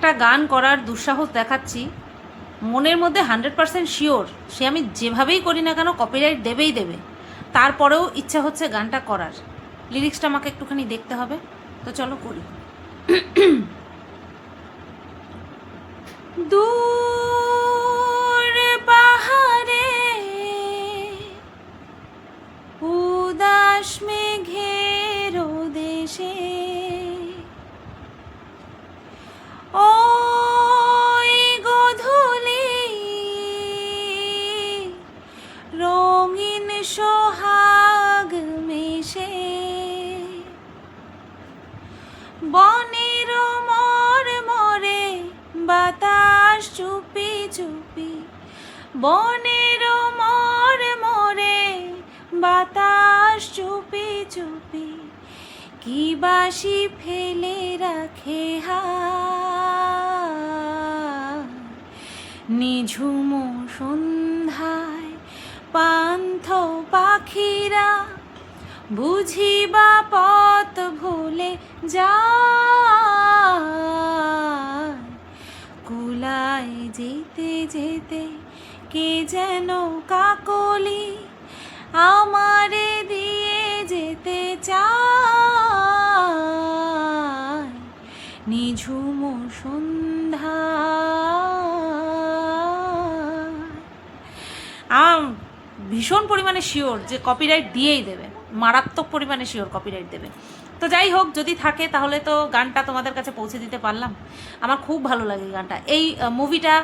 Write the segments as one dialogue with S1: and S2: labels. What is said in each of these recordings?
S1: একটা গান করার দুঃসাহস দেখাচ্ছি, মনের মধ্যে 100% শিওর সে আমি যেভাবেই করি না কেন কপিরাইট দেবেই দেবে, তারপরেও ইচ্ছা হচ্ছে গানটা করার। লিরিক্সটা আমাকে একটুখানি দেখতে হবে, তো চলো করি। দূর পাহাড়ে উদাস মেঘের দেশে ওই গোধূলি রঙিন সোহাগ মেশে বনের মোর মরে বাতাস চুপি চুপি, বনের মোর মরে বাতাস চুপি চুপি, কি বাসি ফেলে রাখে নিঝুম সন্ধ্যায় পান্থ পাখিরা বুঝিবা পথ ভুলে যায়, কুলায় যেতে যেতে কে যেন কাকলি আমারে দিয়ে যেতে চায় নিঝুম সন্ধ্যা। ভীষণ পরিমাণে শিওর যে কপিরাইট দিয়েই দেবে, মারাত্মক পরিমাণে শিওর কপিরাইট দেবে। তো যাই হোক, যদি থাকে তাহলে তো গানটা তোমাদের কাছে পৌঁছে দিতে পারলাম। আমার খুব ভালো লাগে গানটা। এই মুভিটা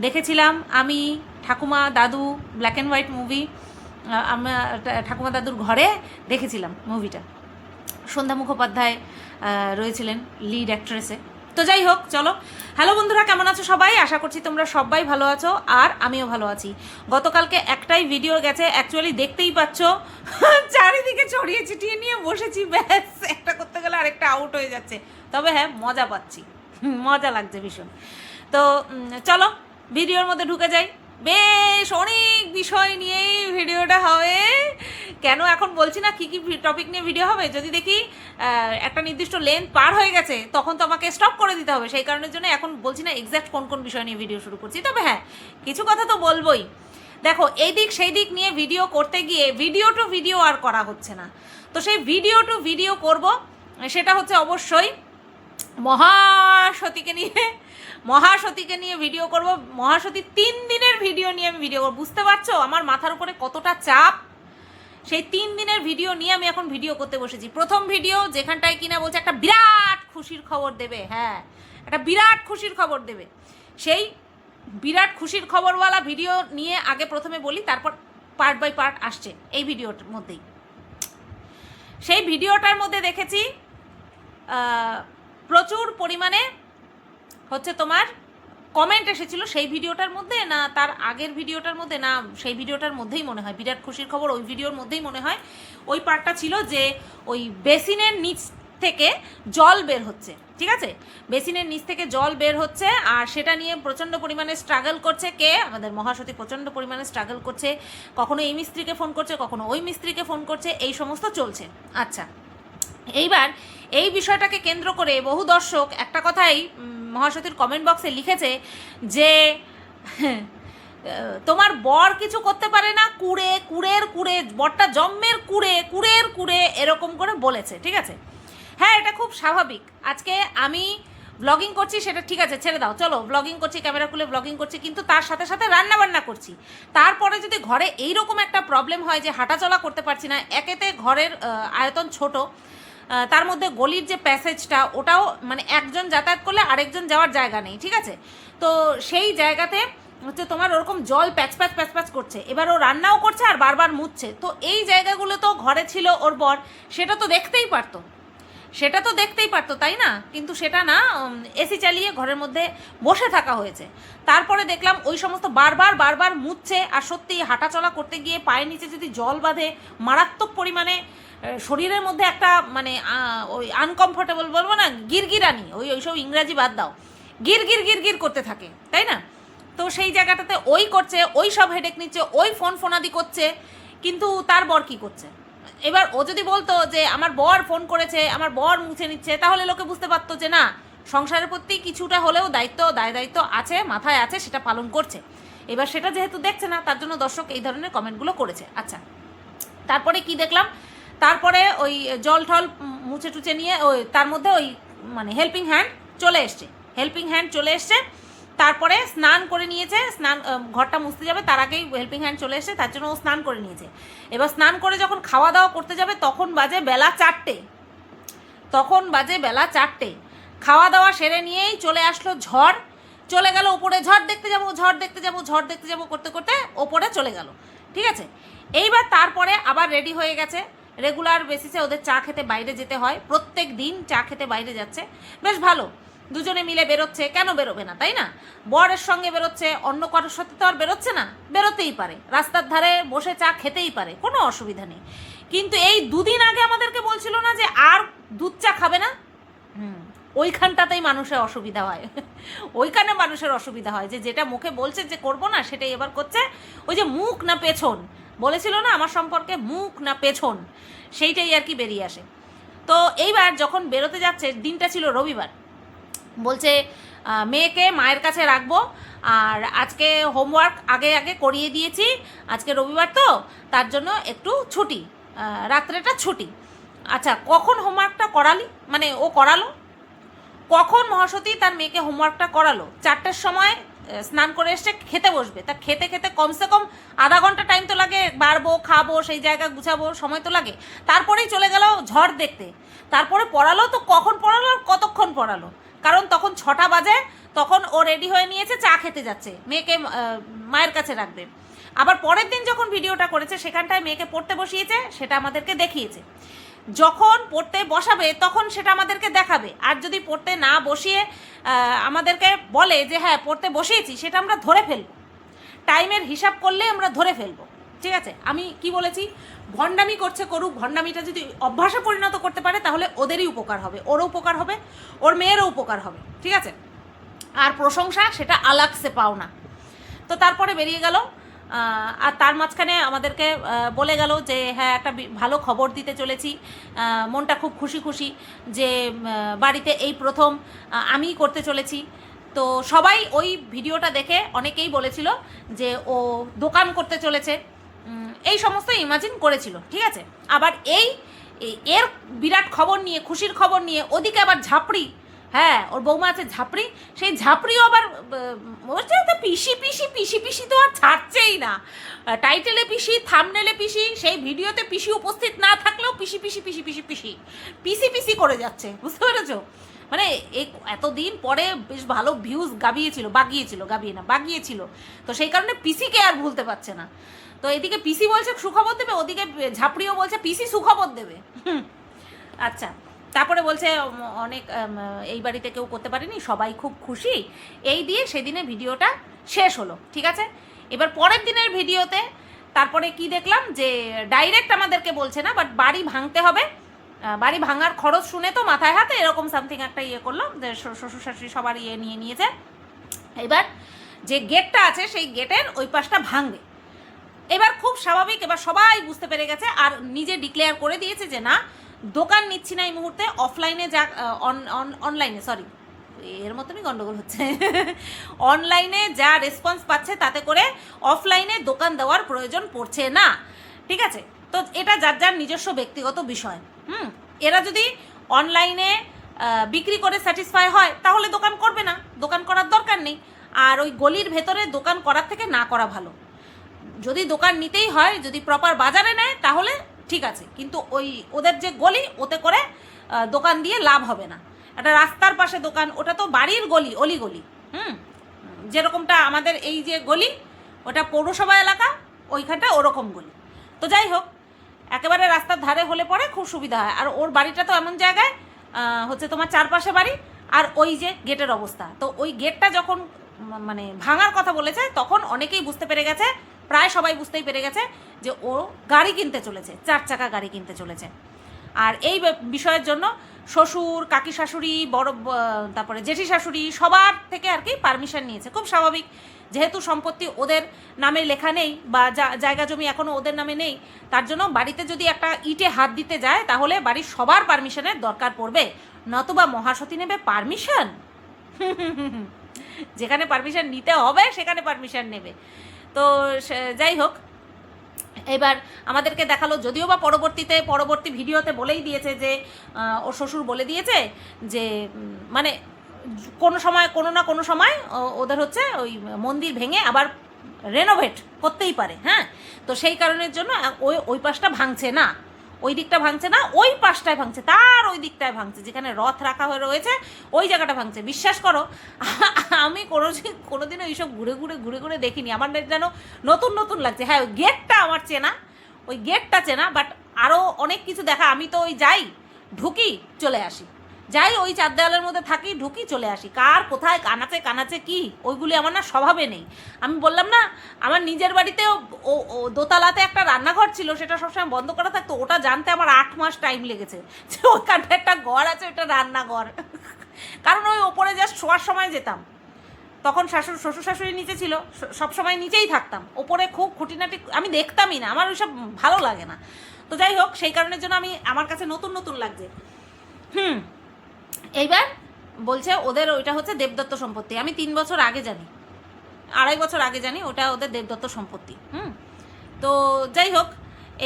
S1: দেখেছিলাম আমি, ঠাকুমা দাদু, ব্ল্যাক অ্যান্ড হোয়াইট মুভি, আমরা ঠাকুমা দাদুর ঘরে দেখেছিলাম মুভিটা। সন্ধ্যা মুখোপাধ্যায় রয়েছিলেন লিড অ্যাক্ট্রেসে। তো যাই হোক, চলো। হ্যালো বন্ধুরা, কেমন আছো সবাই? আশা করছি তোমরা সবাই ভালো আছো, আর আমিও ভালো আছি। গতকালকে একটাই ভিডিও গেছে, অ্যাকচুয়ালি দেখতেই পাচ্ছ চারিদিকে ছড়িয়ে ছিটিয়ে নিয়ে বসেছি, ব্যাস একটা করতে গেলে আরেকটা আউট হয়ে যাচ্ছে। তবে হ্যাঁ, মজা পাচ্ছি, মজা লাগছে ভীষণ। তো চলো ভিডিওর মধ্যে ঢুকে যাই। বেশ অনেক বিষয় নিয়েই ভিডিওটা হবে। কেন এখন বলছি না কী কী টপিক নিয়ে ভিডিও হবে, যদি দেখি একটা নির্দিষ্ট লেন্থ পার হয়ে গেছে তখন তো আমাকে স্টপ করে দিতে হবে। সেই কারণের জন্য এখন বলছি না এক্স্যাক্ট কোন কোন বিষয় নিয়ে ভিডিও শুরু করছি। তবে হ্যাঁ, কিছু কথা তো বলবোই। দেখো, এই দিক সেই দিক নিয়ে ভিডিও করতে গিয়ে ভিডিও টু ভিডিও আর করা হচ্ছে না। তো সেই ভিডিও টু ভিডিও করব, সেটা হচ্ছে অবশ্যই মহাসতীকে নিয়ে ভিডিও করব। মহাসতী 3 দিনের ভিডিও নিয়ে আমি ভিডিও করব। বুঝতে পারছো আমার মাথার উপরে কতটা চাপ? সেই 3 দিনের ভিডিও নিয়ে আমি এখন ভিডিও করতে বসেছি। প্রথম ভিডিও যেখানটায় কিনা বলছে একটা বিরাট খুশির খবর দেবে, হ্যাঁ একটা বিরাট খুশির খবর দেবে, সেই বিরাট খুশির খবরওয়ালা ভিডিও নিয়ে আগে প্রথমে বলি, তারপর পার্ট বাই পার্ট আসছে এই ভিডিওটার মধ্যেই। সেই ভিডিওটার মধ্যে দেখেছি প্রচুর পরিমাণে হচ্ছে তোমার কমেন্ট এসেছিল সেই ভিডিওটার মধ্যে, না তার আগের ভিডিওটার মধ্যে, না সেই ভিডিওটার মধ্যেই মনে হয় বিরাট খুশির খবর ওই ভিডিওর মধ্যেই মনে হয় ওই পার্টটা ছিল যে ওই বেসিনের নিচ থেকে জল বের হচ্ছে, ঠিক আছে, বেসিনের নিচ থেকে জল বের হচ্ছে, আর সেটা নিয়ে প্রচণ্ড পরিমাণে স্ট্রাগল করছে কে? আমাদের মহাসতী প্রচণ্ড পরিমাণে স্ট্রাগল করছে, কখনো এই মিস্ত্রিকে ফোন করছে, কখনো ওই মিস্ত্রিকে ফোন করছে, এই সমস্ত চলছে। আচ্ছা, এইবার এই বিষয়টাকে কেন্দ্র করে বহু দর্শক একটা কথাই মহাসতীর কমেন্ট বক্সে লিখেছে যে তোমার বর কিছু করতে পারে না, কুড়ে বরটা জন্মের কুড়ে এরকম করে বলেছে, ঠিক আছে। হ্যাঁ, এটা খুব স্বাভাবিক। আজকে আমি ব্লগিং করছি, সেটা ঠিক আছে, ছেড়ে দাও, চলো ব্লগিং করছি, ক্যামেরা খুলে ব্লগিং করছি, কিন্তু তার সাথে সাথে রান্নাবান্না করছি। তারপরে যদি ঘরে এইরকম একটা প্রবলেম হয় যে হাঁটাচলা করতে পারছি না, একেতে ঘরের আয়তন ছোট, তার মধ্যে গলির যে প্যাসেজটা ওটাও মানে একজন যাতায়াত করলে আরেকজন যাওয়ার জায়গা নেই, ঠিক আছে। তো সেই জায়গাতে হচ্ছে তোমার ওরকম জল প্যাচ প্যাচ করছে, এবার ও রান্নাও করছে আর বারবার মুছছে। তো এই জায়গাগুলো তো ঘরে ছিল ওর বর, সেটা তো দেখতেই পারতো, তাই না? কিন্তু সেটা না, এসি চালিয়ে ঘরের মধ্যে বসে থাকা হয়েছে। তারপরে দেখলাম ওই সমস্ত বারবার মুছছে, আর সত্যি হাঁটাচলা করতে গিয়ে পায়ের নিচে যদি জল বাঁধে মারাত্মক পরিমাণে শরীরের মধ্যে একটা মানে ওই আনকমফোর্টেবল বলবো না, গিরগিরানি, ওইসব ইংরাজি বাদ দাও, গির করতে থাকে, তাই না? তো সেই জায়গাটাতে ওই করছে, ওই সব হেডেক নিচ্ছে, ওই ফোনাদি করছে, কিন্তু তার বর কী করছে? এবার ও যদি বলতো যে আমার বর ফোন করেছে, আমার বর মুছে নিচ্ছে, তাহলে লোকে বুঝতে পারতো যে না, সংসারের প্রতি কিছুটা হলেও দায়িত্ব আছে, মাথায় আছে, সেটা পালন করছে। এবার সেটা যেহেতু দেখছে না, তার জন্য দর্শক এই ধরনের কমেন্টগুলো করেছে। আচ্ছা, তারপরে কি দেখলাম, তারপরে ওই জল ঠল মুছে টুচে নিয়ে ওই তার মধ্যে ওই মানে হেল্পিং হ্যান্ড চলে এসছে। তারপরে স্নান করে নিয়েছে, ঘরটা মুছতে যাবে তার আগেই হেল্পিং হ্যান্ড চলে এসেছে, তার জন্য ও স্নান করে নিয়েছে। এবার স্নান করে যখন খাওয়া দাওয়া করতে যাবে তখন বাজে বেলা 4টে। খাওয়া দাওয়া সেরে নিয়েই চলে আসলো ঝড়, চলে গেল ওপরে, ঝড় দেখতে যাবো করতে করতে ওপরে চলে গেল। ঠিক আছে, এইবার তারপরে আবার রেডি হয়ে গেছে। রেগুলার বেসিসে ওদের চা খেতে বাইরে যেতে হয়, প্রত্যেক দিন চা খেতে বাইরে যাচ্ছে, বেশ ভালো। দুজনে মিলে বেরোচ্ছে, কেন বেরোবে না, তাই না? বরের সঙ্গে বেরোচ্ছে, অন্য কারোর সাথে তো আর বেরোচ্ছে না, বেরোতেই পারে, রাস্তার ধারে বসে চা খেতেই পারে, কোনো অসুবিধা নেই। কিন্তু এই দুদিন আগে আমাদেরকে বলছিল না যে আর দুধ চা খাবে না। ওইখানটাতেই মানুষের অসুবিধা হয় ওইখানে মানুষের অসুবিধা হয় যে যেটা মুখে বলছে যে করবো না, সেটাই এবার করছে। ওই যে মুখ না পেছন বলেছিল না আমার সম্পর্কে, মুখ না পেছন, সেইটাই আর কি বেরিয়ে আসে। তো এইবার যখন বেরোতে যাচ্ছে, দিনটা ছিল রবিবার, বলছে মেয়েকে মায়ের কাছে রাখবো, আর আজকে হোমওয়ার্ক আগে করিয়ে দিয়েছি, আজকে রবিবার তো তার জন্য একটু ছুটি, রাত্রেটা ছুটি। আচ্ছা, কখন হোমওয়ার্কটা করালি, মানে ও করালো কখন? মহাসতী তার মেয়েকে হোমওয়ার্কটা করালো 4টের সময়, স্নান করে এসছে, খেতে বসবে, তা খেতে কমসে কম আধা ঘন্টা টাইম তো লাগে, বাড়বো, খাবো, সেই জায়গা গুছাবো, সময় তো লাগে। তারপরেই চলে গেল ঝড় দেখতে। তারপরে পড়ালো তো কখন পড়ালো আর কতক্ষণ পড়ালো, কারণ তখন 6টা বাজে, তখন ও রেডি হয়ে নিয়েছে, চা খেতে যাচ্ছে, মেয়েকে মায়ের কাছে রাখবে। আবার পরের দিন যখন ভিডিওটা করেছে সেখানটায় মেয়েকে পড়তে বসিয়েছে, সেটা আমাদেরকে দেখিয়েছে। যখন পড়তে বসাবে তখন সেটা আমাদেরকে দেখাবে, আর যদি পড়তে না বসিয়ে আমাদেরকে বলে যে হ্যাঁ পড়তে বসিয়েছি, সেটা আমরা ধরে ফেলবো, টাইমের হিসাব করলে আমরা ধরে ফেলবো। ঠিক আছে, আমি কি বলেছি, ভণ্ডামি করুক, ভণ্ডামিটা যদি অভ্যাসে পরিণত করতে পারে তাহলে ওদেরই উপকার হবে, ওরও উপকার হবে, ওর মেয়েরও উপকার হবে। ঠিক আছে, আর প্রশংসা সেটা আলাকসে পাও না। তো তারপরে বেরিয়ে গেল, আর তার মাঝখানে আমাদেরকে বলে গেল যে হ্যাঁ একটা ভালো খবর দিতে চলেছি, মনটা খুব খুশি যে বাড়িতে এই প্রথম আমি করতে চলেছি। তো সবাই ওই ভিডিওটা দেখে অনেকেই বলেছিল যে ও দোকান করতে চলেছে, এই সমস্ত ইমাজিন করেছিল। ঠিক আছে, আবার এর বিরাট খবর নিয়ে, খুশির খবর নিয়ে ওদিকে আবার ঝাপড়ি, হ্যাঁ ওর বৌমা আছে ঝাপড়ি, সেই ঝাপড়িও আবার পিসি তো আর ছাড়ছেই না, টাইটেলে পিসি, থাম্বনেলে পিসি, সেই ভিডিওতে পিসি উপস্থিত না থাকলেও পিসি করে যাচ্ছে, বুঝতে পেরেছো? মানে এই এতদিন পরে বেশ ভালো ভিউজ বাগিয়েছিল, তো সেই কারণে পিসিকে আর ভুলতে পারছে না। তো এদিকে পিসি বলছে সুখবর দেবে, ওদিকে ঝাপড়িও বলছে পিসি সুখবর দেবে। আচ্ছা, তারপরে বলছে অনেক এই বাড়িতে কেউ করতে পারেনি, সবাই খুব খুশি, এই দিয়ে সেদিনের ভিডিওটা শেষ হলো। ঠিক আছে, এবার পরের দিনের ভিডিওতে তারপরে কি দেখলাম যে ডাইরেক্ট আমাদেরকে বলছে না, বাট বাড়ি ভাঙতে হবে, বাড়ি ভাঙার খরচ শুনে তো মাথায় হাতে এরকম সামথিং একটা করলো, যে শ্বশুর শাশুড়ি সবার নিয়েছে। এবার যে গেটটা আছে সেই গেটের ওই পাশটা ভাঙবে। এবার খুব স্বাভাবিক, এবার সবাই বুঝতে পেরে গেছে, আর নিজে ডিক্লেয়ার করে দিয়েছে যে না দোকান নিচ্ছি না এই মুহূর্তে, অফলাইনে যা অনলাইনে, সরি এর মতনই গন্ডগোল হচ্ছে অনলাইনে যা রেসপন্স পাচ্ছে তাতে করে অফলাইনে দোকান দেওয়ার প্রয়োজন পড়ছে না। ঠিক আছে, তো এটা যার নিজস্ব ব্যক্তিগত বিষয়। এরা যদি অনলাইনে বিক্রি করে স্যাটিসফাই হয় তাহলে দোকান করবে না, দোকান করার দরকার নেই। আর ওই গলির ভেতরে দোকান করার থেকে না করা ভালো। যদি দোকান নিতেই হয়, যদি প্রপার বাজারে নেয় তাহলে ঠিক আছে, কিন্তু ওই ওদের যে গলি, ওতে করে দোকান দিয়ে লাভ হবে না। একটা রাস্তার পাশে দোকান, ওটা তো বাড়ির গলি, অলিগলি, যেরকমটা আমাদের এই যে গলি, ওটা পৌরসভা এলাকা, ওইখানটা ওরকম গলি। তো যাই হোক, একেবারে রাস্তার ধারে হলে পরে খুব সুবিধা হয়। আর ওর বাড়িটা তো এমন জায়গায় হচ্ছে তোমার চারপাশে বাড়ি, আর ওই যে গেটের অবস্থা, তো ওই গেটটা যখন মানে ভাঙার কথা বলেছে তখন অনেকেই বুঝতে পেরে গেছে, প্রায় সবাই বুঝতেই পেরে গেছে যে ও গাড়ি কিনতে চলেছে, 4 চাকা গাড়ি কিনতে চলেছে। আর এই বিষয়ের জন্য শ্বশুর, কাকি শাশুড়ি, তারপরে জেঠি শাশুড়ি সবার থেকে আর কি পারমিশন নিয়েছে। খুব স্বাভাবিক, যেহেতু সম্পত্তি ওদের নামে লেখা নেই বা জায়গা জমি এখনও ওদের নামে নেই, তার জন্য বাড়িতে যদি একটা ইটে হাত দিতে যায় তাহলে বাড়ির সবার পারমিশনের দরকার পড়বে, নতুবা মহাসতী নেবে পারমিশন? যেখানে পারমিশন নিতে হবে সেখানে পারমিশন নেবে। তো যাই হোক, এবার আমাদেরকে দেখালো, যদিও বা পরবর্তী ভিডিওতে বলেই দিয়েছে যে ওর শ্বশুর বলে দিয়েছে যে মানে কোনো না কোনো সময় ওদের হচ্ছে ওই মন্দির ভেঙে আবার রেনোভেট করতেই পারে। হ্যাঁ, তো সেই কারণের জন্য ওই পাশটা ভাঙছে না, ওই দিকটা ভাঙছে না, ওই পাশটায় ভাঙছে, তার ওই দিকটায় ভাঙছে, যেখানে রথ রাখা হয়ে রয়েছে ওই জায়গাটা ভাঙছে। বিশ্বাস করো, আমি কোনোদিনও এইসব ঘুরে ঘুরে দেখিনি, আমার যেন নতুন নতুন লাগছে। হ্যাঁ, ওই গেটটা আমার চেনা, ওই গেটটা চেনা, বাট আরও অনেক কিছু দেখা। আমি তো ওই যাই, ঢুকি, চলে আসি, যাই ওই চার দেওয়ালের মধ্যে থাকি, ঢুকি, চলে আসি, কার কোথায় কানাচে কি ওইগুলি আমার না স্বভাবে নেই। আমি বললাম না, আমার নিজের বাড়িতেও ও দোতলাতে একটা রান্নাঘর ছিল, সেটা সবসময় বন্ধ করা থাকতো, ওটা জানতে আমার 8 মাস টাইম লেগেছে যে ওখানে একটা ঘর আছে, ওটা রান্নাঘর। কারণ ওই ওপরে জাস্ট শোয়ার সময় যেতাম, তখন শ্বশুর শাশুড়ি নিচে ছিল, সবসময় নিচেই থাকতাম, ওপরে খুব খুঁটিনাটি আমি দেখতামই না, আমার ওইসব ভালো লাগে না। তো যাই হোক, সেই কারণের জন্য আমার কাছে নতুন নতুন লাগছে। এইবার বলছে ওদের ওইটা হচ্ছে দেবদত্ত সম্পত্তি। আমি 3 বছর আগে জানি, 2.5 বছর আগে জানি ওটা ওদের দেবদত্ত সম্পত্তি। তো যাই হোক,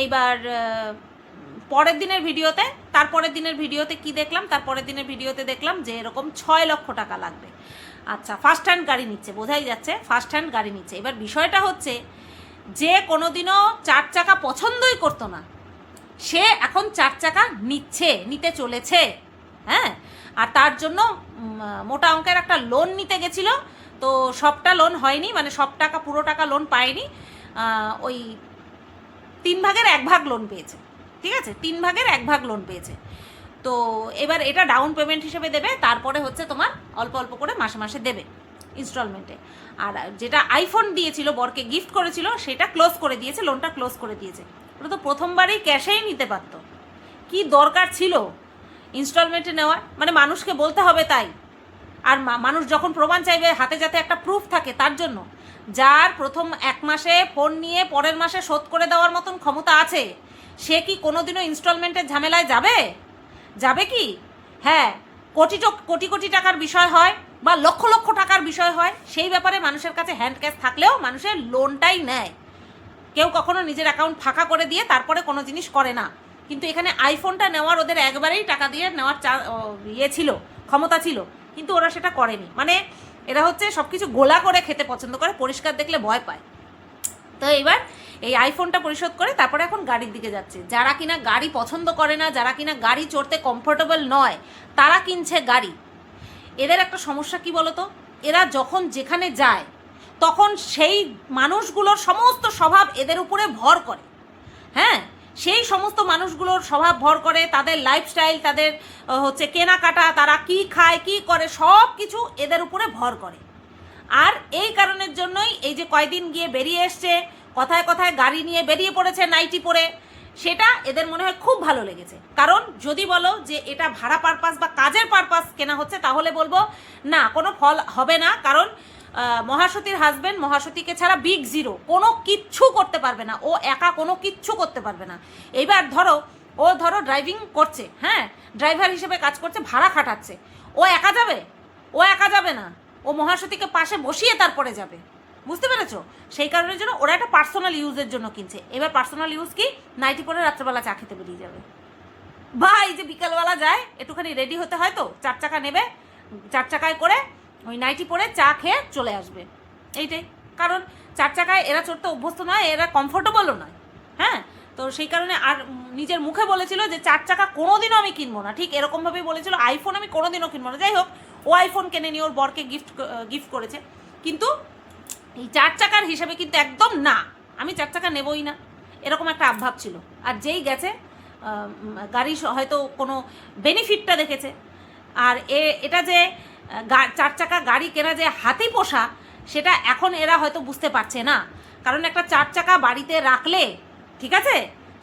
S1: এইবার তারপরের দিনের ভিডিওতে কি দেখলাম, তারপরের দিনের ভিডিওতে দেখলাম যে এরকম 6 লক্ষ টাকা লাগবে। আচ্ছা, ফার্স্ট হ্যান্ড গাড়ি নিচ্ছে, বোঝাই যাচ্ছে ফার্স্ট হ্যান্ড গাড়ি নিচ্ছে। এবার বিষয়টা হচ্ছে যে কোনোদিনও 4 চাকা পছন্দই করতো না, সে এখন 4 চাকা নিতে চলেছে। হ্যাঁ, আর তার জন্য মোটা অঙ্কের একটা লোন নিতে গেছিলো, তো সবটা লোন হয়নি, মানে পুরো টাকা লোন পায়নি, ওই 3 ভাগের 1 ভাগ লোন পেয়েছে। ঠিক আছে, 3 ভাগের 1 ভাগ লোন পেয়েছে। তো এবার এটা ডাউন পেমেন্ট হিসেবে দেবে, তারপরে হচ্ছে তোমার অল্প অল্প করে মাসে মাসে দেবে ইনস্টলমেন্টে। আর যেটা আইফোন দিয়েছিল, বরকে গিফট করেছিল, সেটা ক্লোজ করে দিয়েছে, লোনটা ক্লোজ করে দিয়েছে। ওটা তো প্রথমবারই ক্যাশেই নিতে পারতো, কি দরকার ছিল ইনস্টলমেন্টে নেওয়ার? মানে মানুষকে বলতে হবে তাই, আর মানুষ যখন প্রমাণ চাইবে হাতে যাতে একটা প্রুফ থাকে, তার জন্য। যার প্রথম 1 মাসে ফোন নিয়ে পরের মাসে শোধ করে দেওয়ার মতন ক্ষমতা আছে, সে কি কোনোদিনও ইনস্টলমেন্টের ঝামেলায় যাবে কি? হ্যাঁ, কোটি টাকার বিষয় হয় বা লক্ষ টাকার বিষয় হয়, সেই ব্যাপারে মানুষের কাছে হ্যান্ড ক্যাশ থাকলেও মানুষের লোনটাই নেয়। কেউ কখনো নিজের অ্যাকাউন্ট ফাঁকা করে দিয়ে তারপরে কোনো জিনিস করে না। কিন্তু এখানে আইফোনটা নেওয়ার ওদের একবারেই টাকা দিয়ে নেওয়ার ছিল, ক্ষমতা ছিল, কিন্তু ওরা সেটা করেনি। মানে এরা হচ্ছে সব কিছু গোলা করে খেতে পছন্দ করে, পরিষ্কার দেখলে ভয় পায়। তো এবার এই আইফোনটা পরিশোধ করে তারপরে এখন গাড়ির দিকে যাচ্ছে। যারা কিনা গাড়ি পছন্দ করে না, যারা কিনা গাড়ি চড়তে কমফোর্টেবল নয়, তারা কিনছে গাড়ি। এদের একটা সমস্যা কি বলতো, এরা যখন যেখানে যায় তখন সেই মানুষগুলোর সমস্ত স্বভাব এদের উপরে ভর করে। হ্যাঁ, সেই সমস্ত মানুষগুলোর স্বভাব ভর করে, তাদের লাইফস্টাইল, তাদের হচ্ছে কেনাকাটা, তারা কি খায় কি করে, সব কিছু এদের উপরে ভর করে। আর এই কারণের জন্যই এই যে কয়দিন গিয়ে বেরিয়ে এসছে, কথায় কথায় গাড়ি নিয়ে বেরিয়ে পড়েছে নাইটি পরে, সেটা এদের মনে হয় খুব ভালো লেগেছে। কারণ যদি বলো যে এটা ভাড়া পারপাস বা কাজের পারপাস কেনা হচ্ছে, তাহলে বলবো না, কোনো ফল হবে না। কারণ মহাসতীর হাজব্যান্ড মহাসতীকে ছাড়া বিগ জিরো, কোনো কিচ্ছু করতে পারবে না, ও একা কোনো কিচ্ছু করতে পারবে না। এইবার ধরো ড্রাইভিং করছে, হ্যাঁ, ড্রাইভার হিসেবে কাজ করছে, ভাড়া খাটাচ্ছে, ও একা যাবে না, ও মহাসতীকে পাশে বসিয়ে তারপরে যাবে। বুঝতে পেরেছো? সেই কারণের জন্য ওরা একটা পার্সোনাল ইউজের জন্য কিনছে। এবার পার্সোনাল ইউজ কি, নাইটি পরে রাত্রেবেলা চা খেতে বেরিয়ে যাবে। বা এই যে বিকালবেলা যায়, একটুখানি রেডি হতে হয়, তো 4 চাকা নেবে, 4 চাকায় করে ওই নাইটি পরে চা খেয়ে চলে আসবে, এইটাই। কারণ 4 চাকায় এরা চড়তে অভ্যস্ত নয়, এরা কমফোর্টেবলও নয়। হ্যাঁ, তো সেই কারণে আর নিজের মুখে বলেছিল যে 4 চাকা কোনোদিনও আমি কিনবো না, ঠিক এরকমভাবেই বলেছিল আইফোন আমি কোনোদিনও কিনবো না। যাই হোক, ও আইফোন কেনে নিয়ে ওর বরকে গিফট করেছে, কিন্তু এই 4 চাকার হিসেবে কিন্তু একদম না, আমি 4 চাকা নেবই না, এরকম একটা আবভাব ছিল। আর যেই গেছে, গাড়ি হয়তো কোনো বেনিফিটটা দেখেছে। আর এটা যে 4 চাকা গাড়ি কেনা যে হাতি পোষা, সেটা এখন এরা হয়তো বুঝতে পারছে না। কারণ একটা 4 চাকা বাড়িতে রাখলে, ঠিক আছে,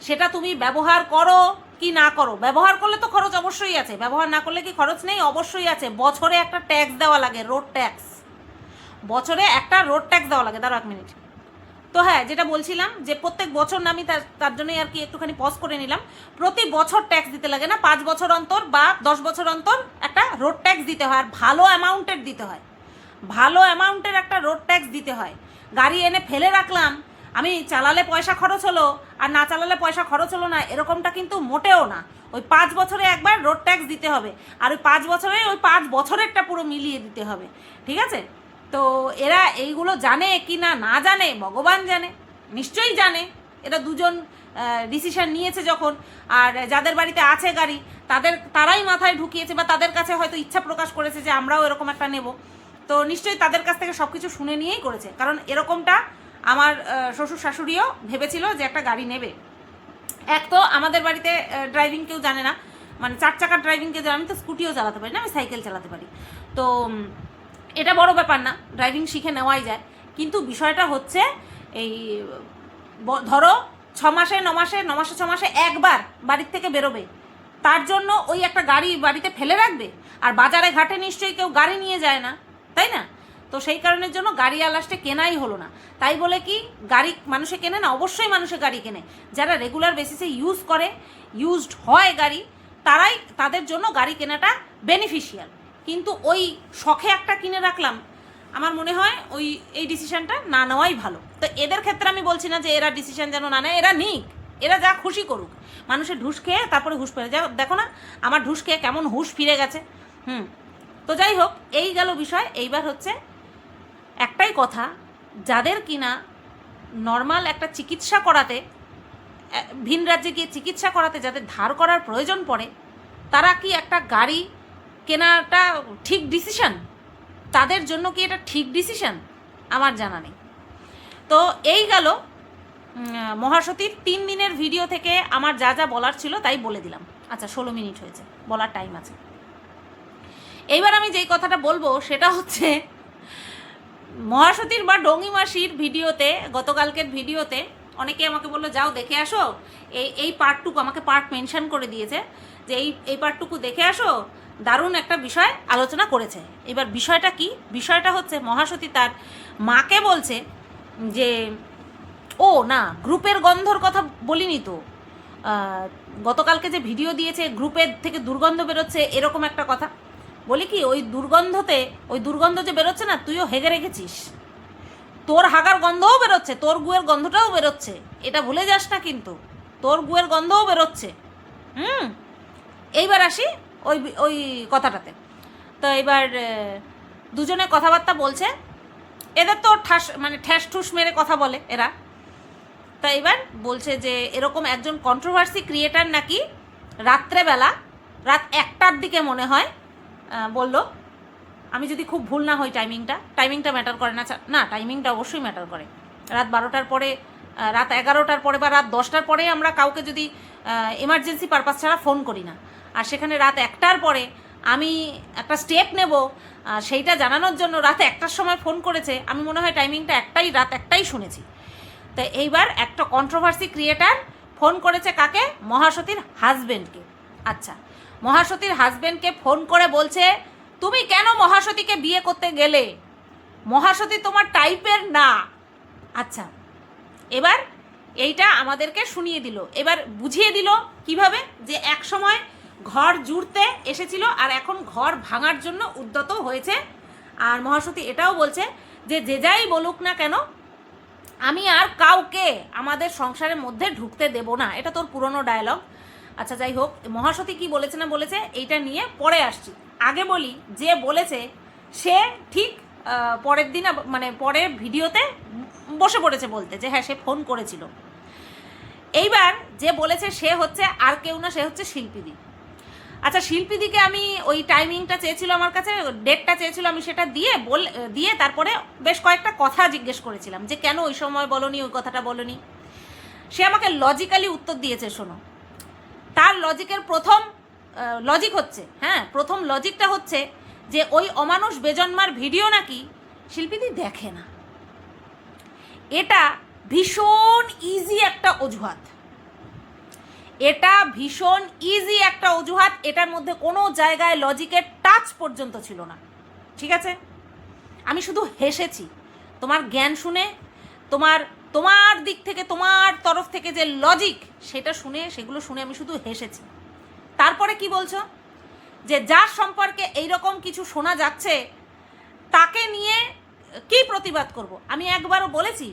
S1: সেটা তুমি ব্যবহার করো কি না করো, ব্যবহার করলে তো খরচ অবশ্যই আছে, ব্যবহার না করলে কি খরচ নেই? অবশ্যই আছে। বছরে একটা ট্যাক্স দেওয়া লাগে, রোড ট্যাক্স, বছরে একটা রোড ট্যাক্স দেওয়া লাগে। দাঁড়াও 1 মিনিট, তো হ্যাঁ, যেটা বলছিলাম যে প্রত্যেক বছর না, আমি তার জন্যই আর কি একটুখানি পজ করে নিলাম, প্রতি বছর ট্যাক্স দিতে লাগে না, 5 বছর অন্তর বা 10 বছর অন্তর একটা রোড ট্যাক্স দিতে হয়, আর ভালো অ্যামাউন্টের দিতে হয়, ভালো অ্যামাউন্টের একটা রোড ট্যাক্স দিতে হয়। গাড়ি এনে ফেলে রাখলাম, আমি চালালে পয়সা খরচ হলো আর না চালালে পয়সা খরচ হলো না, এরকমটা কিন্তু মোটেও না। ওই 5 বছরে একবার রোড ট্যাক্স দিতে হবে, আর ওই 5 বছরে ওই 5 বছরেরটা পুরো মিলিয়ে দিতে হবে, ঠিক আছে? তো এরা এইগুলো জানে কি না না জানে ভগবান জানে, নিশ্চয়ই জানে। এরা দুজন ডিসিশন নিয়েছে যখন, আর যাদের বাড়িতে আছে গাড়ি তারাই মাথায় ঢুকিয়েছে, বা তাদের কাছে হয়তো ইচ্ছা প্রকাশ করেছে যে আমরাও এরকম একটা নেব, তো নিশ্চয়ই তাদের কাছ থেকে সব কিছু শুনে নিয়েই করেছে। কারণ এরকমটা আমার শ্বশুর শাশুড়িও ভেবেছিল যে একটা গাড়ি নেবে। এক তো আমাদের বাড়িতে ড্রাইভিং কেউ জানে না, মানে 4 চাকার ড্রাইভিং কেউ জানে, আমি তো স্কুটিও চালাতে পারি না, আমি সাইকেল চালাতে পারি। তো এটা বড় ব্যাপার না, ড্রাইভিং শিখে নেওয়াই যায়। কিন্তু বিষয়টা হচ্ছে এই ধরো 6 মাসে 9 মাসে 9 মাসে 6 মাসে একবার বাড়ির থেকে বেরোবে, তার জন্য ওই একটা গাড়ি বাড়িতে ফেলে রাখবে? আর বাজারে ঘাটে নিশ্চয়ই কেউ গাড়ি নিয়ে যায় না, তাই না? তো সেই কারণের জন্য গাড়ি লাস্টে কেনাই হলো না। তাই বলে কি গাড়ি মানুষে কেনে না? অবশ্যই মানুষে গাড়ি কেনে, যারা রেগুলার বেসিসে ইউজ করে, ইউজড হয় গাড়ি, তাদের জন্য গাড়ি কেনাটা বেনিফিশিয়াল। কিন্তু ওই শখে একটা কিনে রাখলাম, আমার মনে হয় এই ডিসিশনটা না নেওয়াই ভালো। তো এদের ক্ষেত্রে আমি বলছি না যে এরা ডিসিশন যেন না নেয়, এরা নিক, এরা যা খুশি করুক। মানুষের ঢুস খেয়ে তারপরে হুঁশ ফিরে যায়, দেখো না আমার ঢুস খেয়ে কেমন হুঁশ ফিরে গেছে। তো যাই হোক, এই গেল বিষয়। এইবার হচ্ছে একটাই কথা, যাদের কিনা নর্মাল একটা চিকিৎসা করাতে, ভিন রাজ্যে গিয়ে চিকিৎসা করাতে যাদের ধার করার প্রয়োজন পড়ে, তারা কি একটা গাড়ি কেনাটা ঠিক ডিসিশন? তাদের জন্য কি এটা ঠিক ডিসিশন? আমার জানা নেই। তো এই গেল মহাসতীর 3 দিনের ভিডিও থেকে আমার যা যা বলার ছিল তাই বলে দিলাম। আচ্ছা, 16 মিনিট হয়েছে, বলার টাইম আছে। এইবার আমি যেই কথাটা বলবো সেটা হচ্ছে মহাসতীর বা ডঙ্গি মাসির ভিডিওতে, গতকালকের ভিডিওতে অনেকে আমাকে বললো যাও দেখে আসো, এই পার্টটুকু আমাকে পার্ট মেনশন করে দিয়েছে যে এই পার্টটুকু দেখে আসো, দারুণ একটা বিষয় আলোচনা করেছে। এবার বিষয়টা কি? বিষয়টা হচ্ছে মহাসতী তার মাকে বলছে যে ও না, গ্রুপের গন্ধর কথা বলিনি তো, গতকালকে যে ভিডিও দিয়েছে গ্রুপের থেকে দুর্গন্ধ বেরোচ্ছে, এরকম একটা কথা বলি কি, ওই দুর্গন্ধ যে বেরোচ্ছে না, তুইও হেগে রেখেছিস, তোর হাগার গন্ধও বেরোচ্ছে, তোর গুয়ের গন্ধটাও বেরোচ্ছে, এটা ভুলে যাস না কিন্তু, তোর গুয়ের গন্ধও বেরোচ্ছে। এইবার আসি ওই কথাটাতে। তো এবার দুজনে কথাবার্তা বলছে, এদের তো ঠ্যাস ঠুস মেরে কথা বলে এরা। তো এবার বলছে যে এরকম একজন কন্ট্রোভার্সি ক্রিয়েটার নাকি রাত্রেবেলা, রাত 1টার দিকে মনে হয় বলল, আমি যদি খুব ভুল না হই টাইমিংটা ম্যাটার করে না, না টাইমিংটা অবশ্যই ম্যাটার করে। রাত 12টার পরে, রাত 11টার পরে বা রাত 10টার পরে আমরা কাউকে যদি এমার্জেন্সি পারপাস ছাড়া ফোন করি না, আর সেখানে রাত 1টার পরে আমি একটা স্টেপ নেব সেইটা জানানোর জন্য রাত 1টার সময় ফোন করেছে, আমি মনে হয় টাইমিংটা রাত 1টাই শুনেছি। তো এইবার একটা কন্ট্রোভার্সি ক্রিয়েটার ফোন করেছে কাকে? মহাসতীর হাজব্যান্ডকে। আচ্ছা, মহাসতীর হাজব্যান্ডকে ফোন করে বলছে, তুমি কেন মহাসতীকে বিয়ে করতে গেলে? মহাসতী তোমার টাইপের না। আচ্ছা, এবার এইটা আমাদেরকে শুনিয়ে দিল, এবার বুঝিয়ে দিল কিভাবে যে এক সময় ঘর জুড়তে এসেছিল আর এখন ঘর ভাঙার জন্য উদ্যত হয়েছে। আর মহাসতী এটাও বলছে যে যে যাই বলুক না কেন, আমি আর কাউকে আমাদের সংসারের মধ্যে ঢুকতে দেব না। এটা তোর পুরনো ডায়লগ। আচ্ছা, যাই হোক, মহাসতী কি বলেছে না বলেছে এইটা নিয়ে পরে আসছি। আগে বলি, যে বলেছে সে ঠিক পরের দিন, মানে পরের ভিডিওতে বসে পড়েছে বলতে যে হ্যাঁ সে ফোন করেছিল। এইবার যে বলেছে সে হচ্ছে আর কেউ না, সে হচ্ছে শিল্পীদি। আচ্ছা, শিল্পীদিকে আমি ওই টাইমিংটা চেয়েছিল, আমার কাছে ডেটটা চেয়েছিল, আমি সেটা দিয়ে তারপরে বেশ কয়েকটা কথা জিজ্ঞেস করেছিলাম যে কেন ওই সময় বলনি, ওই কথাটা বলনি। সে আমাকে লজিক্যালি উত্তর দিয়েছে। শোনো, তার লজিকের প্রথম লজিকটা হচ্ছে যে ওই অমানুষ বেজন্মার ভিডিও নাকি শিল্পীদি দেখে না। এটা ভীষণ ইজি একটা অজুহাত, এটার মধ্যে কোনো জায়গায় লজিকের টাচ পর্যন্ত ছিল না। ঠিক আছে, আমি শুধু হেসেছি তোমার জ্ঞান শুনে, তোমার তোমার দিক থেকে, তোমার তরফ থেকে যে লজিক, সেগুলো শুনে আমি শুধু হেসেছি। তারপরে কি বলছো, যে যার সম্পর্কে এইরকম কিছু শোনা যাচ্ছে তাকে নিয়ে কি প্রতিবাদ করব? আমি একবারও বলেছি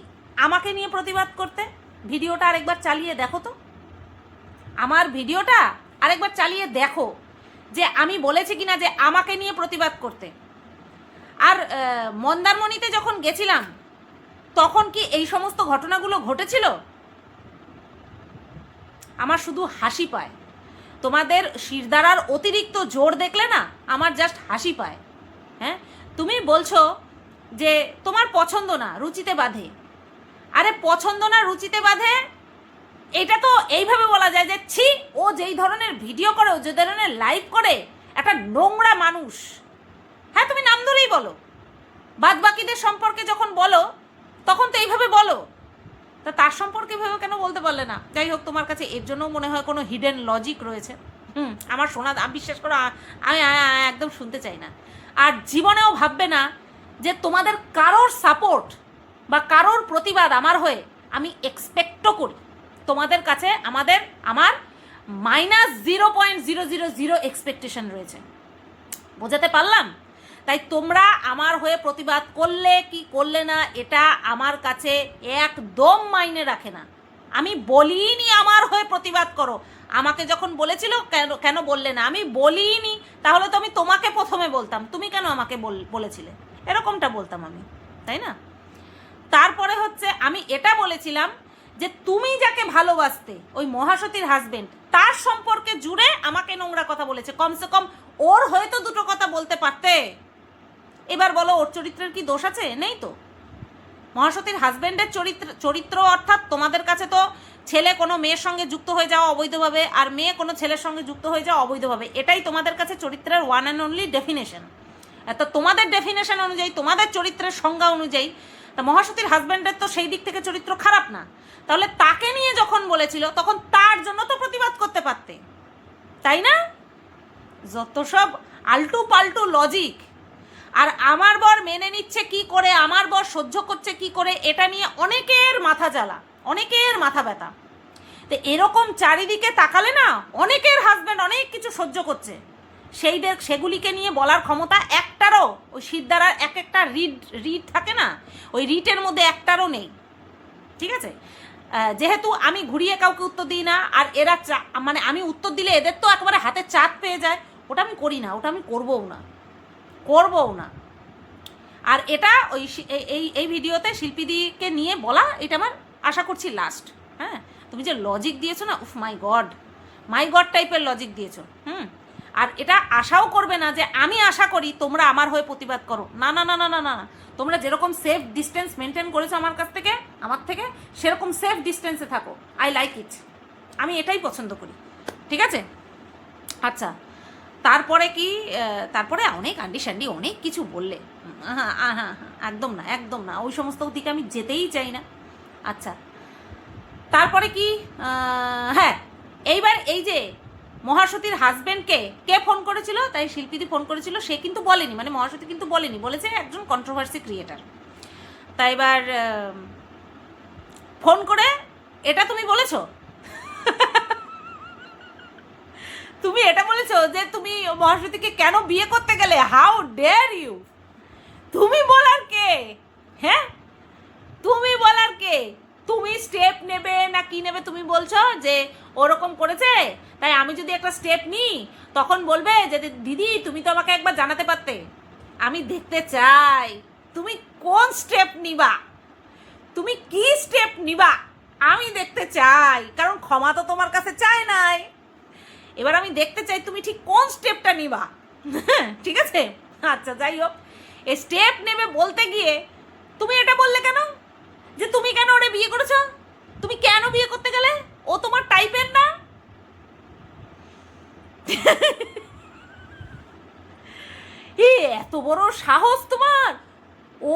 S1: আমাকে নিয়ে প্রতিবাদ করতে? ভিডিওটা আরেকবার চালিয়ে দেখো তো, আমার ভিডিওটা আরেকবার চালিয়ে দেখো যে আমি বলেছি কিনা যে আমাকে নিয়ে প্রতিবাদ করতে। আর মন্দারমণিতে যখন গেছিলাম তখন কি এই সমস্ত ঘটনাগুলো ঘটেছিল? আমার শুধু হাসি পায়, তোমাদের শিরদাঁড়ার অতিরিক্ত জোর দেখলে না আমার জাস্ট হাসি পায়। হ্যাঁ, তুমি বলছো যে তোমার পছন্দ না, রুচিতে বাঁধে। আরে পছন্দ না রুচিতে বাঁধে এটা তো এইভাবে বলা যায় যে ছি, ও যেই ধরনের ভিডিও করে, ও যে ধরনের লাইভ করে, একটা নোংরা মানুষ। হ্যাঁ, তুমি নাম ধরেই বলো। বাদ বাকিদের সম্পর্কে যখন বলো তখন তো এইভাবে বলো, তা তার সম্পর্কে ভেবে কেন বলতে পারলে না? যাই হোক, তোমার কাছে এর জন্য মনে হয় কোনো হিডেন লজিক রয়েছে। আমার শোনা, বিশ্বাস করো, আমি একদম শুনতে চাই না। আর জীবনেও ভাববে না যে তোমাদের কারোর সাপোর্ট বা কারোর প্রতিবাদ আমার হয়ে আমি এক্সপেক্টও করি। তোমাদের কাছে আমার -0.000 এক্সপেকটেশন রয়েছে। বোঝাতে পারলাম? তাই তোমরা আমার হয়ে প্রতিবাদ করলে কি করলে না এটা আমার কাছে একদম মাইনে রাখে না। আমি বলিনি আমার হয়ে প্রতিবাদ করো। আমাকে যখন বলেছিল কেন বললে না, আমি বলিনি, তাহলে তো আমি তোমাকে প্রথমে বলতাম, তুমি কেন আমাকে বলেছিলে, এরকমটা বলতাম আমি, তাই না? তারপরে হচ্ছে আমি এটা বলেছিলাম যে তুমি যাকে ভালোবাসতে, ওই মহাসতীর হাজবেন্ড, তার সম্পর্কে জুড়ে আমাকে নোংরা কথা বলেছে। কমসে কম ওর হয়তো দুটো কথা বলতে পারতে। এবার বলো, ওর চরিত্রের কি দোষ আছে? নেই তো। মহাসতীর হাজবেন্ডের চরিত্র অর্থাৎ তোমাদের কাছে তো ছেলে কোনো মেয়ের সঙ্গে যুক্ত হয়ে যাওয়া অবৈধভাবে, আর মেয়ে কোনো ছেলের সঙ্গে যুক্ত হয়ে যাওয়া অবৈধভাবে, এটাই তোমাদের কাছে চরিত্রের ওয়ান অ্যান্ড অনলি ডেফিনেশন। তো তোমাদের ডেফিনেশন অনুযায়ী, তোমাদের চরিত্রের সংজ্ঞা অনুযায়ী, তা মহাসতীর হাজবেন্ডের তো সেই দিক থেকে চরিত্র খারাপ না। তাহলে তাকে নিয়ে যখন বলেছিল তখন তার জন্য তো প্রতিবাদ করতে পারতে, তাই না? যত সব আলটু পাল্টু লজিক। আর আমার বর মেনে নিচ্ছে কি করে, আমার বর সহ্য করছে কি করে, এটা নিয়ে অনেকের মাথা জ্বালা, অনেকের মাথা ব্যথা। তো এরকম চারিদিকে তাকালে না, অনেকের হাজব্যান্ড অনেক কিছু সহ্য করছে, সেগুলিকে নিয়ে বলার ক্ষমতা একটারও, ওই শিরদাঁড়ার এক একটা রিড থাকে না, ওই রিটের মধ্যে একটারও নেই। ঠিক আছে? যেহেতু আমি ঘুরিয়ে কাউকে উত্তর দিই না, আর এরা মানে আমি উত্তর দিলে এদের তো একেবারে হাতে চাঁদ পেয়ে যায়, ওটা আমি করি না, ওটা আমি করবও না। আর এটা ওই এই ভিডিওতে শিল্পীদিকে নিয়ে বলা, এটা আমার আশা করছি লাস্ট। হ্যাঁ, তুমি যে লজিক দিয়েছো না, উফ মাই গড টাইপের লজিক দিয়েছো। আর এটা আশাও করবে না যে আমি আশা করি তোমরা আমার হয়ে প্রতিবাদ করো। না না না না না না, তোমরা যেরকম সেফ ডিস্টেন্স মেনটেন করেছো আমার থেকে সেরকম সেফ ডিস্টেন্সে থাকো। আই লাইক ইট, আমি এটাই পছন্দ করি। ঠিক আছে? আচ্ছা, তারপরে কি, তারপরে অনেক আন্ডি অনেক কিছু বললে। হ্যাঁ, একদম না, ওই সমস্ত দিকে আমি যেতেই চাই না। আচ্ছা, তারপরে কি, হ্যাঁ, এইবার এই যে মহাসতীর হাজবেন্ডকে কে ফোন করেছিল, তাই শিল্পীদি ফোন করেছিল, সে কিন্তু বলেনি, মানে মহাসতী কিন্তু বলেনি, বলেছে একজন কন্ট্রোভার্সি ক্রিয়েটার। তাই এবার ফোন করে এটা তুমি বলেছো তুমি এটা বলেছো যে তুমি মহাসতীকে কেন বিয়ে করতে গেলে, হাউ ডেয়ার ইউ। তুমি বলার কে? হ্যাঁ, তুমি বলার কে? তুমি স্টেপ নেবে না কি নেবে তুমি বলছো যে ওরকম করেছে, তাই আমি যদি একটা স্টেপ নিই তখন বলবে যে দিদি তুমি তো আমাকে একবার জানাতে পারতে। আমি দেখতে চাই তুমি কোন স্টেপ নিবা, তুমি কি স্টেপ নিবা, আমি দেখতে চাই, কারণ ক্ষমা তো তোমার কাছে চায় নাই। এবার আমি দেখতে চাই তুমি ঠিক কোন স্টেপটা নিবা। ঠিক আছে? আচ্ছা, যাই হোক, এই স্টেপ নেবে বলতে গিয়ে তুমি এটা বললে কেন যে তুমি কেন ওরে বিয়ে করেছো, তুমি কেন বিয়ে করতে গেলে, ও তোমার টাইপের না। এত বড় সাহস তোমার,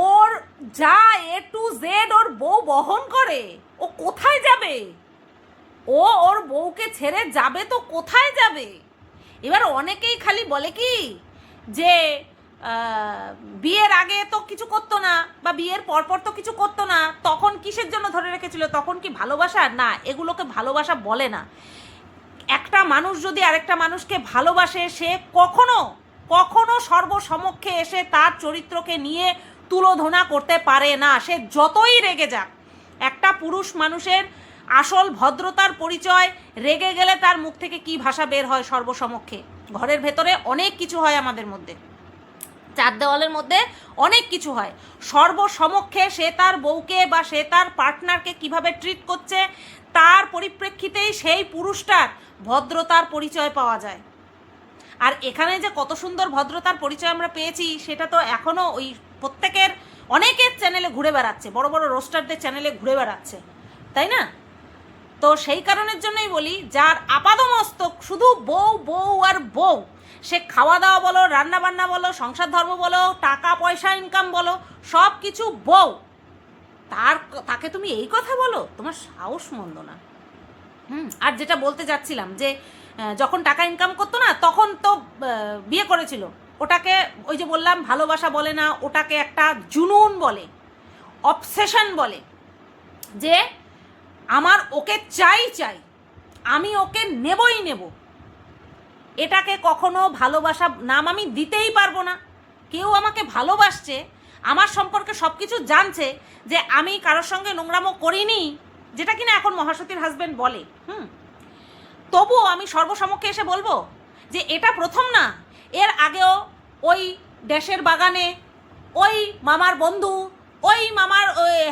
S1: ওর যা A to Z ওর বউ বহন করে, ও কোথায় যাবে? ও ওর বউকে ছেড়ে যাবে তো কোথায় যাবে? এবার অনেকেই খালি বলে কি যে বিয়ের আগে তো কিছু করতো না, বা বিয়ের পরপর তো কিছু করতো না, তখন কিসের জন্য ধরে রেখেছিল? তখন কি ভালোবাসা? না, এগুলোকে ভালোবাসা বলে না। একটা মানুষ যদি আরেকটা মানুষকে ভালোবাসে, সে কখনো কখনো সর্বসমক্ষে এসে তার চরিত্রকে নিয়ে তুলোধনা করতে পারে না, সে যতই রেগে যাক। একটা পুরুষ মানুষের আসল ভদ্রতার পরিচয় রেগে গেলে তার মুখ থেকে কি ভাষা বের হয় সর্বসমক্ষে। ঘরের ভেতরে অনেক কিছু হয় আমাদের মধ্যে, চার দেওয়ালের মধ্যে অনেক কিছু হয়, সর্বসমক্ষে সে তার বউকে বা সে তার পার্টনারকে কিভাবে ট্রিট করছে তার পরিপ্রেক্ষিতেই সেই পুরুষটার ভদ্রতার পরিচয় পাওয়া যায়। আর এখানে যে কত সুন্দর ভদ্রতার পরিচয় আমরা পেয়েছি, সেটা তো এখনও ওই প্রত্যেকের অনেকের চ্যানেলে ঘুরে বেড়াচ্ছে, বড় বড় রোস্টারদের চ্যানেলে ঘুরে বেড়াচ্ছে, তাই না? তো সেই কারণের জন্যই বলি, যার আপাদমস্তক শুধু বউ বউ আর বউ, সে খাওয়া দাওয়া বলো, রান্না বান্না বলো, সংসার ধর্ম বলো, টাকা পয়সা ইনকাম বলো, সব কিছু বউ, তাকে তুমি এই কথা বলো, তোমার সাহস মন্দ না। আর যেটা বলতে যাচ্ছিলাম যে যখন টাকা ইনকাম করতো না, তখন তো বিয়ে করেছিল, ওটাকে ওই যে বললাম ভালোবাসা বলে না, ওটাকে একটা জুনুন বলে, অবসেশন বলে, যে আমার ওকে চাই, আমি ওকে নেবই নেব। এটাকে কখনো ভালোবাসা নাম আমি দিতেই পারবো না। কেউ আমাকে ভালোবাসছে, আমার সম্পর্কে সব কিছু জানছে, যে আমি কারোর সঙ্গে নোংরামো করিনি, যেটা কিনা এখন মহাসতীর হাজব্যান্ড বলে, তবুও আমি সর্বসমক্ষে এসে বলবো যে এটা প্রথম না, এর আগেও ওই দেশের বাগানে ওই মামার বন্ধু, ওই মামার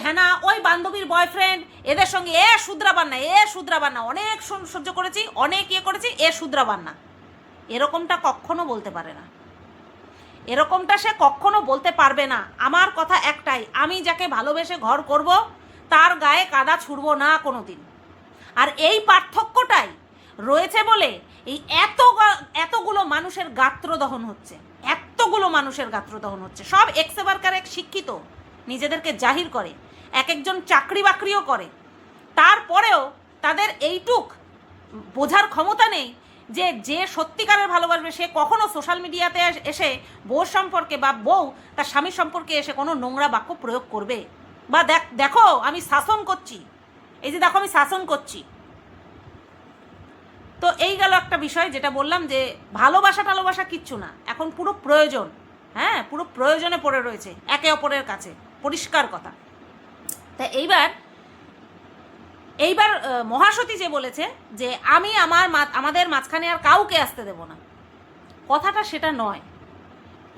S1: হেনা, ওই বান্ধবীর বয়ফ্রেন্ড, এদের সঙ্গে শুদ্রাবান্না অনেক সহ্য করেছি, অনেক করেছি, শুদ্রাবান্না এরকমটা কখনো বলতে পারে না, এরকমটা সে কখনো বলতে পারবে না। আমার কথা একটাই, আমি যাকে ভালোবেসে ঘর করব তার গায়ে কাদা ছুড়ব না কোনো দিন। আর এই পার্থক্যটাই রয়েছে বলে এই এতগুলো মানুষের গাত্রদহন হচ্ছে, সব এক্সেবারকার এক শিক্ষিত, নিজেদেরকে জাহির করে, এক একজন চাকরি বাকরিও করে, তারপরেও তাদের এইটুক বোঝার ক্ষমতা নেই যে সত্যিকারের ভালোবাসবে সে কখনো সোশ্যাল মিডিয়াতে এসে বউর সম্পর্কে বা বউ তার স্বামীর সম্পর্কে এসে কোনো নোংরা বাক্য প্রয়োগ করবে, বা দেখো আমি শাসন করছি, এই যে দেখো আমি শাসন করছি। তো এই গেল একটা বিষয়, যেটা বললাম যে ভালোবাসা কিচ্ছু না, এখন পুরো প্রয়োজন, পুরো প্রয়োজনে পড়ে রয়েছে একে অপরের কাছে, পরিষ্কার কথা। তা এইবার মহাসতী যে বলেছে যে আমি আমাদের মাঝখানে আর কাউকে আসতে দেব না, কথাটা সেটা নয়।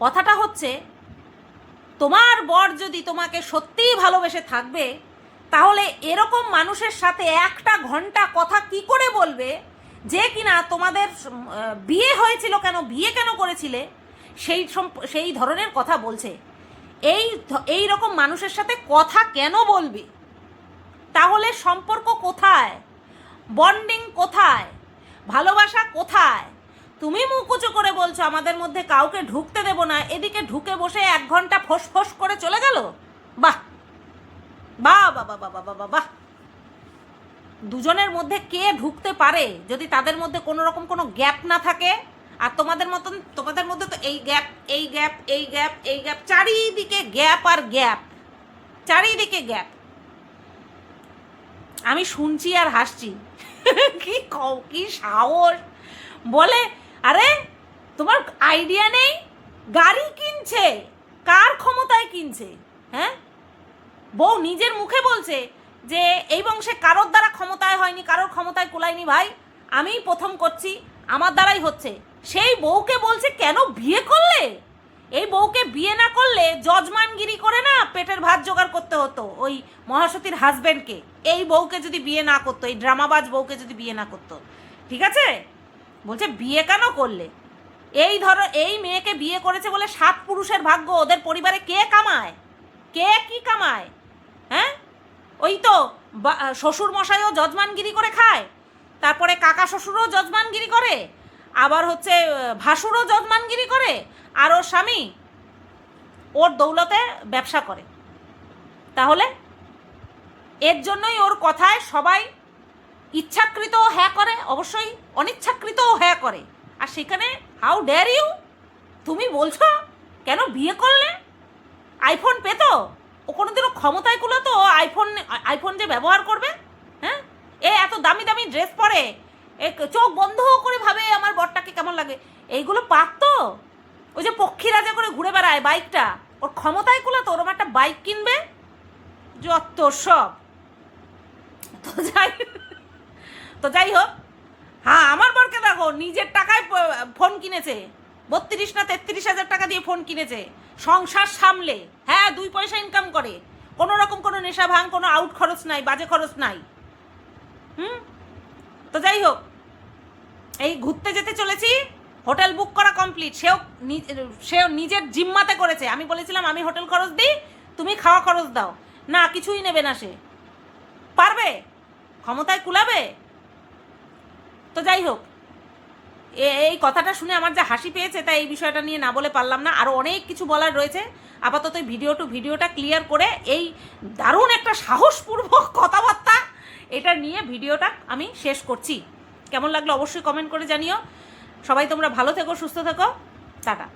S1: কথাটা হচ্ছে, তোমার বর যদি তোমাকে সত্যিই ভালোবেসে থাকবে, তাহলে এরকম মানুষের সাথে একটা ঘন্টা কথা কি করে বলবে যে কিনা তোমাদের বিয়ে হয়েছিল কেন, বিয়ে কেন করেছিলে, সেই ধরনের কথা বলছে। এই রকম মানুষের সাথে কথা কেন বলবে? তাহলে সম্পর্ক কোথায়, বন্ডিং কোথায়, ভালোবাসা কোথায়? তুমি মুখ উঁচু করে বলছো আমাদের মধ্যে কাউকে ঢুকতে দেব না, এদিকে ঢুকে বসে 1 ঘন্টা ফোঁস করে চলে গেল। বাহ বাহ বাহ বাহ বাহ বাহ বাহ। দুজনের মধ্যে কে ঢুকতে পারে যদি তাদের মধ্যে কোনো রকম কোনো গ্যাপ না থাকে? আর তোমাদের মধ্যে তো এই গ্যাপ, চারিদিকে গ্যাপ আর গ্যাপ, চারিদিকে গ্যাপ। আমি শুনছি আর হাসছি, কি সাহস! বলে আরে তোমার আইডিয়া নেই, গাড়ি কিনছে, কার ক্ষমতায় কিনছে? বউ নিজের মুখে বলছে যে এই বংশে কারোর দ্বারা ক্ষমতায় হয়নি, কারোর ক্ষমতায় কুলায়নি ভাই, আমিই প্রথম করছি, আমার দ্বারাই হচ্ছে। সেই বউকে বলছে কেন বিয়ে করলে? এই বউকে বিয়ে না করলে জজমানগিরি করে না পেটের ভাত জোগাড় করতে হতো ওই মহাসতীর হাজব্যান্ডকে। এই বউকে যদি বিয়ে না করতো, এই ড্রামাবাজ বউকে যদি বিয়ে না করতো, ঠিক আছে? বলছে বিয়ে কেন করলে? এই মেয়েকে বিয়ে করেছে বলে 7 পুরুষের ভাগ্য। ওদের পরিবারে কে কামায়, কে কি কামায়? ওই তো শ্বশুর মশাইও যজমানগিরি করে খায়, তারপরে কাকা শ্বশুরও যজমানগিরি করে, আবার হচ্ছে ভাসুরও যজমানগিরি করে, আর ওর স্বামী ওর দৌলতে ব্যবসা করে। তাহলে এর জন্যই ওর কথায় সবাই ইচ্ছাকৃতও হ্যাঁ করে, অবশ্যই অনিচ্ছাকৃতও হ্যাঁ করে। আর সেখানে হাউ ডেয়ার ইউ, তুমি বলছো কেন বিয়ে করলে? আইফোন পেতো, ও কোনোদিনও ক্ষমতায় কুলাতো আইফোন যে ব্যবহার করবে? হ্যাঁ, এ এত দামি দামি ড্রেস পরে, এ চোখ বন্ধ করে ভাবে আমার বরটাকে কেমন লাগে, এইগুলো পারতো? ওই যে পক্ষীরাজা করে ঘুরে বেড়ায় বাইকটা, ওর ক্ষমতায় কুলাতো ওরম একটা বাইক কিনবে? যত সব। তো যাই হোক, হ্যাঁ আমার বরকে দেখো নিজের টাকায় ফোন কিনেছে, 32 না 33,000 টাকা দিয়ে ফোন কিনেছে, সংসার সামলে। হ্যাঁ 2 পয়সা ইনকাম করে, কোনো রকম কোনো নেশা ভাঙ, কোনো আউট খরচ নাই, বাজে খরচ নাই। তো যাই হোক, এই ঘুরতে যেতে চলেছি, হোটেল বুক করা কমপ্লিট। সেও নিজের জিম্মাতে করেছে। আমি বলেছিলাম আমি হোটেল খরচ দিই, তুমি খাওয়া খরচ দাও, না কিছুই নেবে না। সে পারবে? ক্ষমতায় কুলাবে? তো যাই হোক, এই কথাটা শুনে আমার যা হাসি পেয়েছে, তাই এই বিষয়টা নিয়ে না বলে পারলাম না। আরও অনেক কিছু বলার রয়েছে। আপাতত ভিডিওটা ক্লিয়ার করে এই দারুণ একটা সাহসপূর্বক কথাবার্তা এটা নিয়ে ভিডিওটা আমি শেষ করছি। কেমন লাগলো অবশ্যই কমেন্ট করে জানিও। সবাই তোমরা ভালো থেকো, সুস্থ থেকো, টাটা।